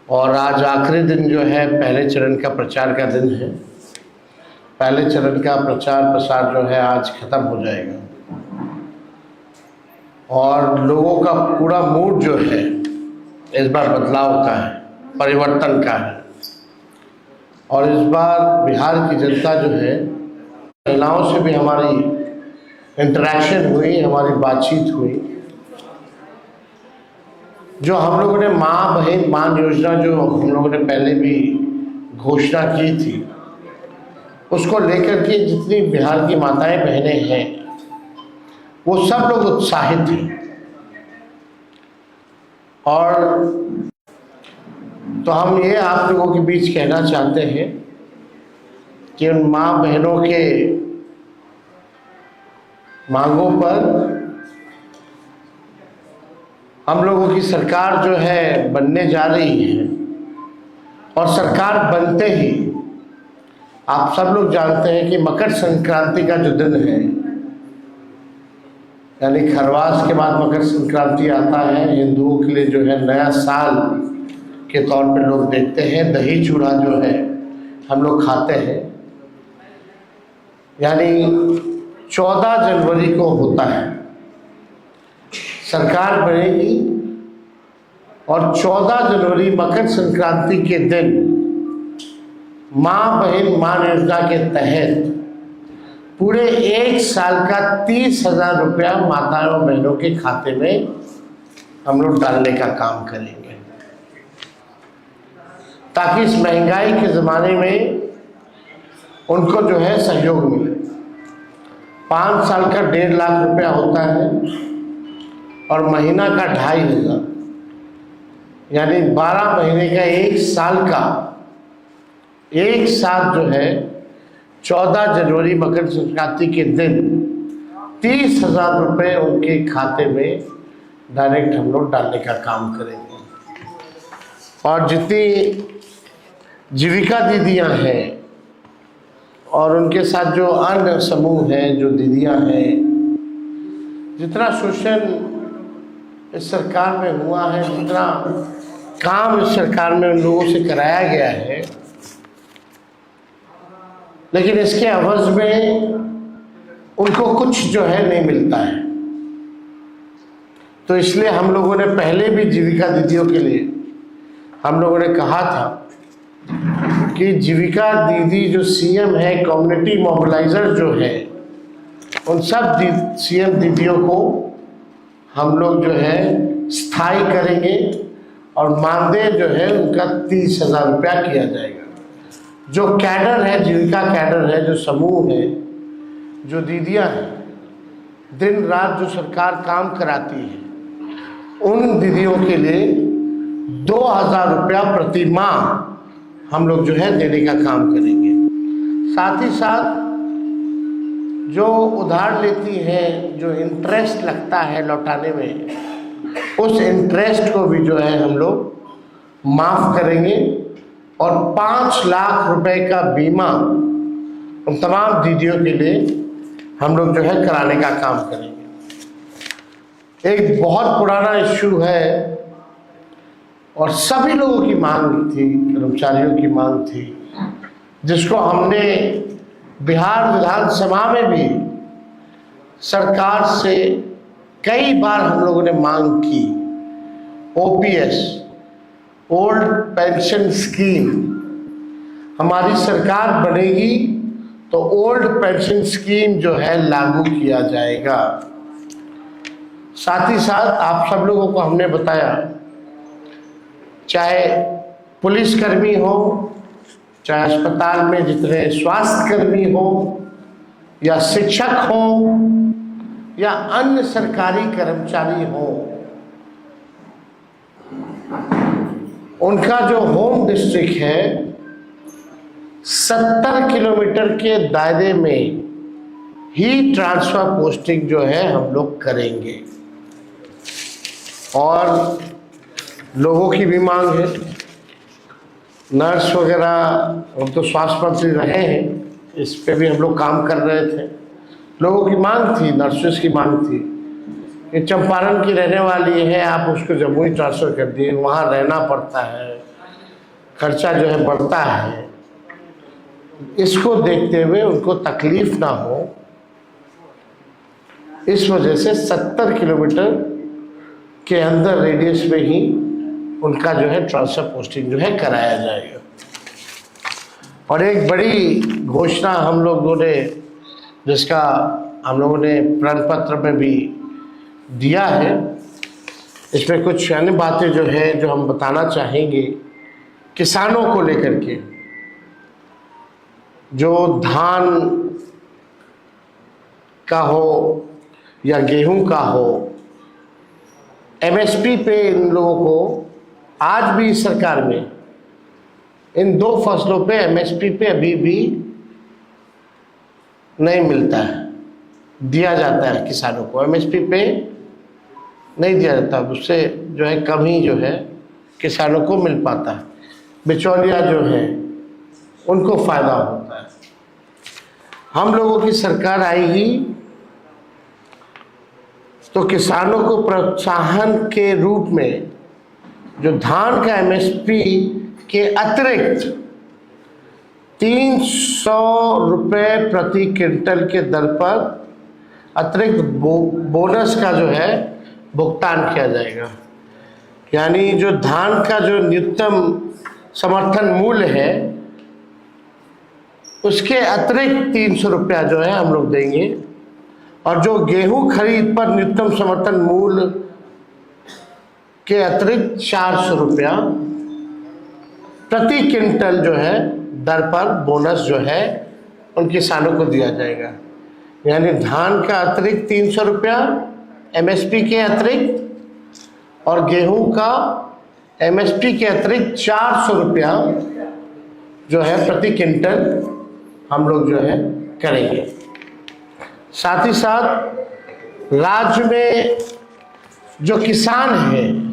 और आज आखिरी दिन जो है पहले चरण का प्रचार का दिन है। पहले चरण का प्रचार प्रसार जो है आज ख़त्म हो जाएगा और लोगों का पूरा मूड जो है इस बार बदलाव का है, परिवर्तन का है। और इस बार बिहार की जनता जो है, महिलाओं से भी हमारी इंटरेक्शन हुई, हमारी बातचीत हुई। जो हम लोगों ने माँ बहन मान योजना जो हम लोगों ने पहले भी घोषणा की थी, उसको लेकर के जितनी बिहार की माताएं बहनें हैं वो सब लोग उत्साहित हैं। और तो हम ये आप लोगों के बीच कहना चाहते हैं कि उन माँ बहनों के मांगों पर हम लोगों की सरकार जो है बनने जा रही है। और सरकार बनते ही आप सब लोग जानते हैं कि मकर संक्रांति का जो दिन है, यानी खरवास के बाद मकर संक्रांति आता है, हिंदुओं के लिए जो है नया साल के तौर पे लोग देखते हैं। दही चूड़ा जो है हम लोग खाते हैं, यानी 14 जनवरी को होता है सरकार बनेगी और 14 जनवरी मकर संक्रांति के दिन माँ बहन मान योजना के तहत पूरे 1 साल का 30,000 रुपया माताओं बहनों के खाते में हम लोग डालने का काम करेंगे, ताकि इस महंगाई के ज़माने में उनको जो है सहयोग मिले। 5 साल का 1.5 लाख रुपया होता है और महीना का 2,500, यानी 12 महीने का 1 साल का एक साथ जो है 14 जनवरी मकर संक्रांति के दिन 30,000 रुपये उनके खाते में डायरेक्ट हम लोग डालने का काम करेंगे। और जितनी जीविका दीदियां हैं और उनके साथ जो अन्य समूह हैं, जो दीदियां हैं, जितना शोषण इस सरकार में हुआ है, जितना काम इस सरकार में उन लोगों से कराया गया है, लेकिन इसके अवज़ में उनको कुछ जो है नहीं मिलता है। तो इसलिए हम लोगों ने पहले भी जीविका दीदियों के लिए हम लोगों ने कहा था कि जीविका दीदी जो सीएम है, कम्युनिटी मोबिलाइजर जो है, उन सब सीएम दीदियों को हम लोग जो है स्थायी करेंगे और मानदेय जो है उनका 30,000 रुपया किया जाएगा। जो कैडर है, जीविका कैडर है, जो समूह है, जो दीदियां हैं, दिन रात जो सरकार काम कराती है, उन दीदियों के लिए 2,000 रुपया प्रति माह हम लोग जो है देने का काम करेंगे। साथ ही साथ जो उधार लेती हैं, जो इंटरेस्ट लगता है लौटाने में, उस इंटरेस्ट को भी जो है हम लोग माफ़ करेंगे और 5 लाख रुपए का बीमा उन तमाम दीदियों के लिए हम लोग जो है कराने का काम करेंगे। एक बहुत पुराना इश्यू है और सभी लोगों की मांग थी, कर्मचारियों की मांग थी, जिसको हमने बिहार विधानसभा में भी सरकार से कई बार हम लोगों ने मांग की। ओपीएस, ओल्ड पेंशन स्कीम, हमारी सरकार बनेगी तो ओल्ड पेंशन स्कीम जो है लागू किया जाएगा। साथ ही साथ आप सब लोगों को हमने बताया, चाहे पुलिसकर्मी हो, चाहे अस्पताल में जितने स्वास्थ्यकर्मी हो, या शिक्षक हो, या अन्य सरकारी कर्मचारी हो, उनका जो होम डिस्ट्रिक्ट है 70 किलोमीटर के दायरे में ही ट्रांसफर पोस्टिंग जो है हम लोग करेंगे। और लोगों की भी मांग है, नर्स वगैरह, हम तो स्वास्थ्य मंत्री रहे हैं, इस पे भी हम लोग काम कर रहे थे। लोगों की मांग थी, नर्सेस की मांग थी कि चंपारण की रहने वाली है, आप उसको जम्मू ही ट्रांसफ़र कर दिए, वहाँ रहना पड़ता है, खर्चा जो है बढ़ता है, इसको देखते हुए उनको तकलीफ ना हो, इस वजह से 70 किलोमीटर के अंदर रेडियस में ही उनका जो है ट्रांसफर पोस्टिंग जो है कराया जाएगा। और एक बड़ी घोषणा हम लोगों ने, जिसका हम लोगों ने प्रण पत्र में भी दिया है, इसमें कुछ अन्य बातें जो है जो हम बताना चाहेंगे किसानों को लेकर के। जो धान का हो या गेहूं का हो, एमएसपी पे इन लोगों को आज भी सरकार में इन दो फसलों पे एमएसपी पे अभी भी नहीं मिलता है। दिया जाता है किसानों को, एमएसपी पे नहीं दिया जाता, उससे जो है कम ही जो है किसानों को मिल पाता है। बिचौलिया जो है उनको फायदा होता है। हम लोगों की सरकार आएगी तो किसानों को प्रोत्साहन के रूप में जो धान का एमएसपी के अतिरिक्त 300 रुपये प्रति क्विंटल के दर पर अतिरिक्त बोनस का जो है भुगतान किया जाएगा। यानी जो धान का जो न्यूनतम समर्थन मूल्य है उसके अतिरिक्त 300 रुपया जो है हम लोग देंगे, और जो गेहूं खरीद पर न्यूनतम समर्थन मूल्य के अतिरिक्त 400 रुपया प्रति क्विंटल जो है दर पर बोनस जो है उन किसानों को दिया जाएगा। यानी धान का अतिरिक्त 300 रुपया एमएसपी के अतिरिक्त, और गेहूं का एमएसपी के अतिरिक्त 400 रुपया जो है प्रति क्विंटल हम लोग जो है करेंगे। साथ ही साथ राज्य में जो किसान हैं,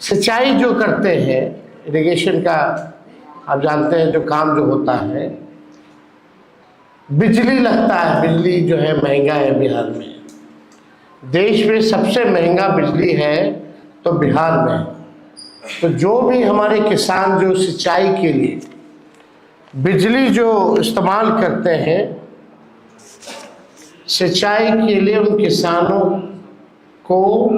सिंचाई जो करते हैं, इरिगेशन का आप जानते हैं जो काम जो होता है, बिजली लगता है, बिजली जो है महंगा है बिहार में। देश में सबसे महंगा बिजली है तो बिहार में। तो जो भी हमारे किसान जो सिंचाई के लिए बिजली जो इस्तेमाल करते हैं, सिंचाई के लिए उन किसानों को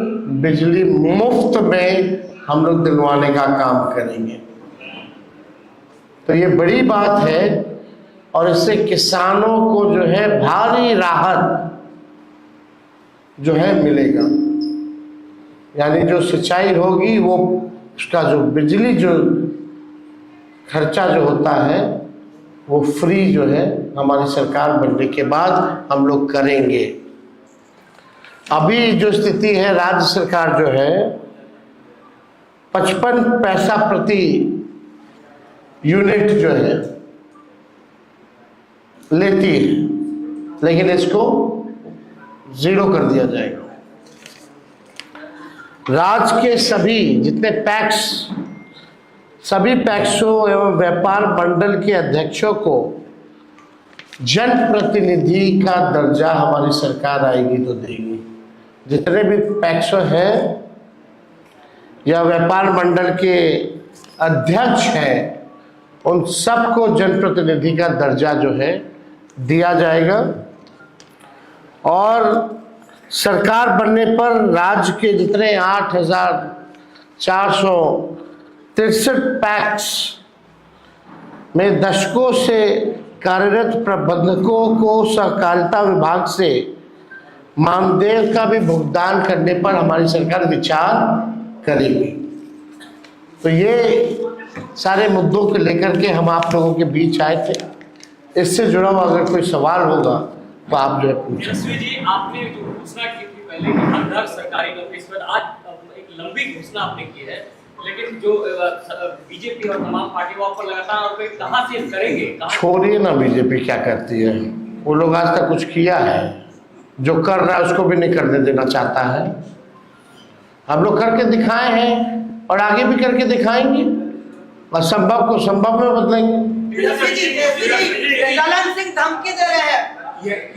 बिजली मुफ्त में हम लोग दिलवाने का काम करेंगे। तो ये बड़ी बात है और इससे किसानों को जो है भारी राहत जो है मिलेगा। यानी जो सिंचाई होगी वो उसका जो बिजली जो खर्चा जो होता है वो फ्री जो है हमारी सरकार बनने के बाद हम लोग करेंगे। अभी जो स्थिति है, राज्य सरकार जो है 55 पैसा प्रति यूनिट जो है लेती है, लेकिन इसको 0 कर दिया जाएगा। राज्य के सभी जितने पैक्स, सभी पैक्सों एवं व्यापार मंडल के अध्यक्षों को जनप्रतिनिधि का दर्जा हमारी सरकार आएगी तो देगी। जितने भी पैक्सों हैं या व्यापार मंडल के अध्यक्ष हैं, उन सबको जनप्रतिनिधि का दर्जा जो है दिया जाएगा। और सरकार बनने पर राज्य के जितने 8,463 पैक्स में दशकों से कार्यरत प्रबंधकों को सहकारिता विभाग से मानदेय का भी भुगतान करने पर हमारी सरकार विचार करेगी। तो ये सारे मुद्दों को लेकर के हम आप लोगों के बीच आए थे। इससे जुड़ा हुआ अगर कोई सवाल होगा तो आप जो है पूछें। जी, आपने जो घोषणा की थी पहले कि हर सरकारी नौकरी पर आज एक लंबी घोषणा आपने की है, लेकिन जो बीजेपी और तमाम पार्टी वहाँ पर लगातार और कहाँ से करेंगे? छोड़िए ना बीजेपी क्या करती है, वो लोग आज तक कुछ किया है? जो कर रहा है उसको भी नहीं करने देना चाहता है। हम लोग करके दिखाए हैं और आगे भी करके दिखाएंगे, असंभव को संभव में बदलेंगे। ललन सिंह धमकी दे रहे हैं,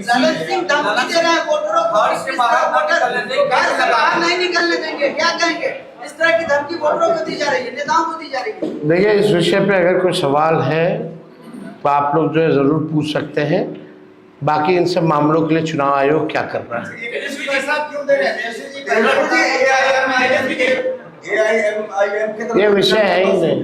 ललन सिंह धमकी दे रहे हैं वोटरों को, बाहर नहीं निकलने देंगे। क्या कहेंगे? इस तरह की धमकी वोटरों को दी जा रही है, नेताओं को दी जा रही है। देखिए, इस विषय पे अगर कोई सवाल है तो आप लोग जो है ज़रूर पूछ सकते हैं। बाकी इन सब मामलों के लिए चुनाव आयोग क्या कर रहा है। तेजस्वी जी साहब क्यों दे रहे हैं? तेजस्वी जी ये विषय है ही नहीं।